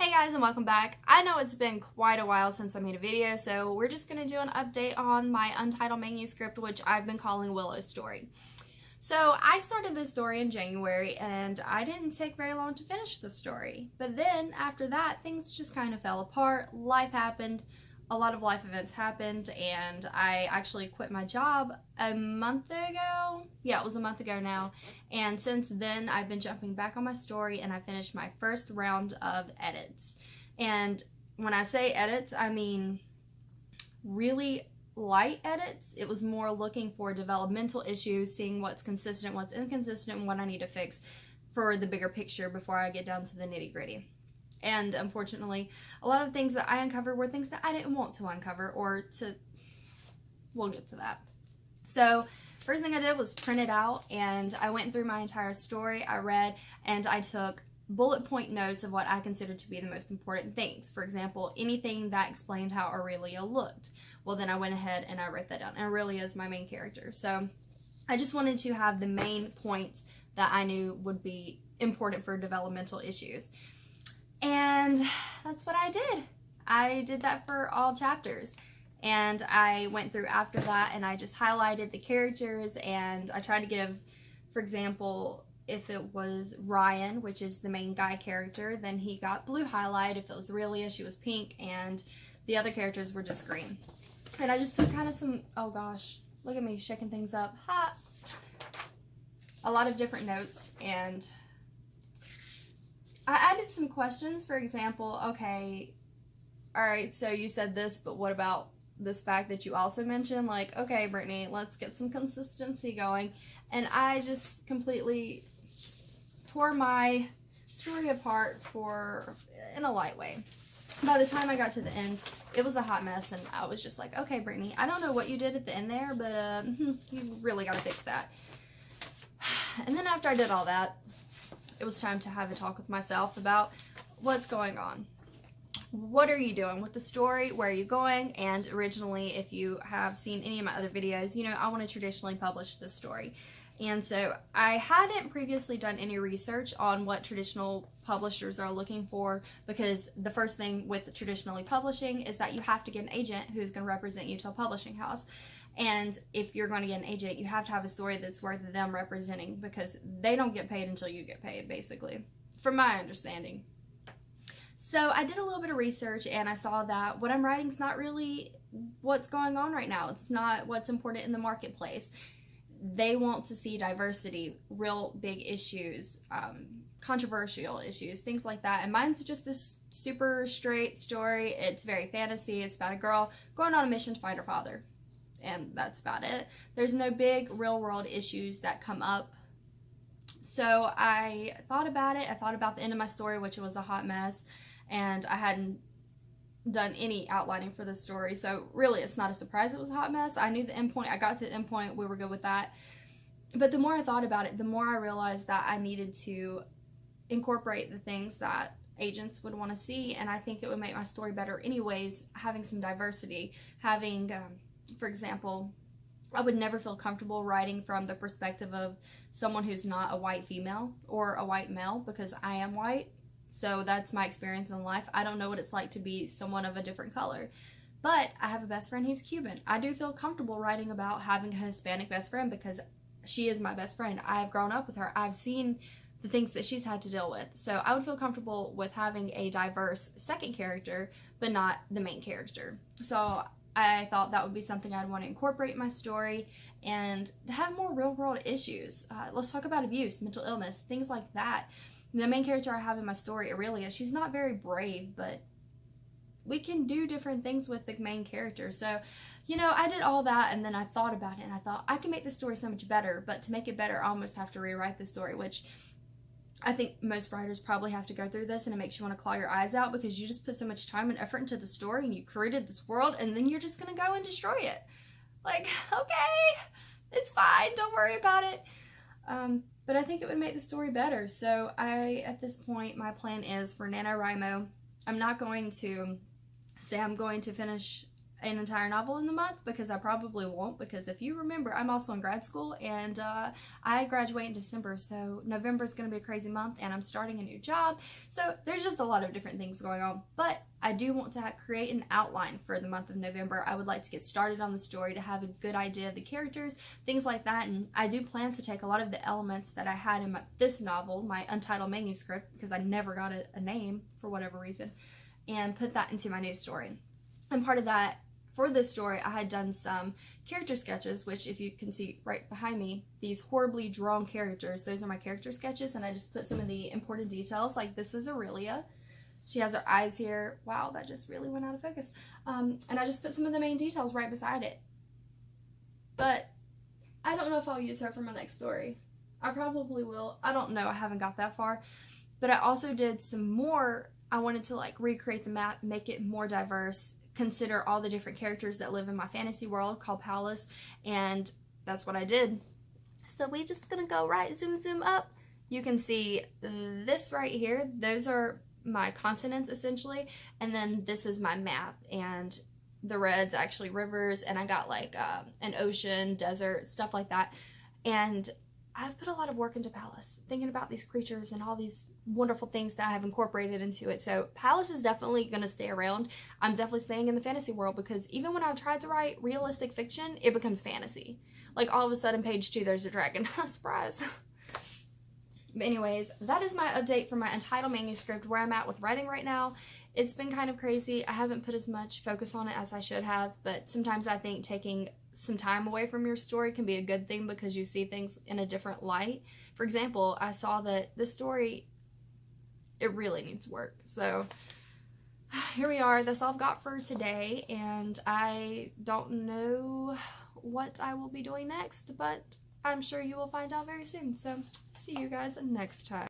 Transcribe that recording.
Hey guys, and welcome back. I know it's been quite a while since I made a video, so we're just going to do an update on my untitled manuscript, which I've been calling Willow's Story. So I started this story in January, and I didn't take very long to finish the story. But then, after that, things just kind of fell apart. Life happened. A lot of life events happened, and I actually quit my job a month ago. Yeah, it was a month ago now. And since then, I've been jumping back on my story, and I finished my first round of edits. And when I say edits, I mean really light edits. It was more looking for developmental issues, seeing what's consistent, what's inconsistent, and what I need to fix for the bigger picture before I get down to the nitty-gritty. And unfortunately, a lot of things that I uncovered were things that I didn't want to uncover we'll get to that. So first thing I did was print it out, and I went through my entire story. I read, and I took bullet point notes of what I considered to be the most important things. For example, anything that explained how Aurelia looked. Well, then I went ahead and I wrote that down. And Aurelia is my main character. So I just wanted to have the main points that I knew would be important for developmental issues. And that's what I did. I did that for all chapters. And I went through after that, and I just highlighted the characters, and I tried to give, for example, if it was Ryan, which is the main guy character, then he got blue highlight. If it was Aurelia, she was pink, and the other characters were just green. And I just took kind of some, oh gosh, look at me shaking things up. Ha! A lot of different notes, and I added some questions. For example, okay, alright, so you said this, but what about this fact that you also mentioned? Like, okay, Brittany, let's get some consistency going. And I just completely tore my story apart in a light way. By the time I got to the end, it was a hot mess, and I was just like, okay, Brittany, I don't know what you did at the end there, but you really got to fix that. And then after I did all that, it was time to have a talk with myself about what's going on. What are you doing with the story? Where are you going? And originally, if you have seen any of my other videos, you know I want to traditionally publish this story. And so I hadn't previously done any research on what traditional publishers are looking for, because the first thing with traditionally publishing is that you have to get an agent who's going to represent you to a publishing house. And if you're going to get an agent, you have to have a story that's worth them representing, because they don't get paid until you get paid, basically, from my understanding. So I did a little bit of research, and I saw that what I'm writing is not really what's going on right now. It's not what's important in the marketplace. They want to see diversity, real big issues, controversial issues, things like that. And mine's just this super straight story. It's very fantasy. It's about a girl going on a mission to find her father. And that's about it. There's no big real world issues that come up. So I thought about it. I thought about the end of my story, which was a hot mess, and I hadn't done any outlining for the story. So really, it's not a surprise it was a hot mess. I knew the end point. I got to the end point. We were good with that. But the more I thought about it, the more I realized that I needed to incorporate the things that agents would want to see, and I think it would make my story better anyways, having some diversity, having for example, I would never feel comfortable writing from the perspective of someone who's not a white female or a white male, because I am white. So that's my experience in life. I don't know what it's like to be someone of a different color. But I have a best friend who's Cuban. I do feel comfortable writing about having a Hispanic best friend, because she is my best friend. I've grown up with her. I've seen the things that she's had to deal with. So I would feel comfortable with having a diverse second character, but not the main character. So I thought that would be something I'd want to incorporate in my story, and to have more real world issues. Let's talk about abuse, mental illness, things like that. The main character I have in my story, Aurelia, she's not very brave, but we can do different things with the main character. So, you know, I did all that, and then I thought about it, and I thought I can make the story so much better, but to make it better, I almost have to rewrite the story, which I think most writers probably have to go through this, and it makes you want to claw your eyes out, because you just put so much time and effort into the story, and you created this world, and then you're just going to go and destroy it. Like, okay, it's fine, don't worry about it. But I think it would make the story better. So at this point, my plan is for NaNoWriMo, I'm not going to say I'm going to finish an entire novel in the month, because I probably won't, because if you remember, I'm also in grad school, and I graduate in December, so November is going to be a crazy month, and I'm starting a new job, so there's just a lot of different things going on. But I do want to create an outline for the month of November. I would like to get started on the story, to have a good idea of the characters, things like that, and I do plan to take a lot of the elements that I had in this novel, my untitled manuscript, because I never got a name for whatever reason, and put that into my new story. And part of that, for this story, I had done some character sketches, which if you can see right behind me, these horribly drawn characters, those are my character sketches, and I just put some of the important details, like this is Aurelia. She has her eyes here. Wow, that just really went out of focus. And I just put some of the main details right beside it. But I don't know if I'll use her for my next story. I probably will. I don't know. I haven't got that far. But I also did some more. I wanted to like recreate the map, make it more diverse, consider all the different characters that live in my fantasy world called Palace, and that's what I did. So we just gonna go right, zoom up. You can see this right here. Those are my continents essentially, and then this is my map, and the red's actually rivers, and I got like an ocean, desert, stuff like that. And I've put a lot of work into Palace, thinking about these creatures and all these wonderful things that I have incorporated into it. So Palace is definitely going to stay around. I'm definitely staying in the fantasy world, because even when I've tried to write realistic fiction, it becomes fantasy. Like all of a sudden, page 2, there's a dragon. Surprise. But anyways, that is my update for my untitled manuscript, where I'm at with writing right now. It's been kind of crazy. I haven't put as much focus on it as I should have, but sometimes I think taking some time away from your story can be a good thing, because you see things in a different light. For example, I saw that this story, it really needs work. So here we are. That's all I've got for today, and I don't know what I will be doing next, but I'm sure you will find out very soon. So see you guys next time.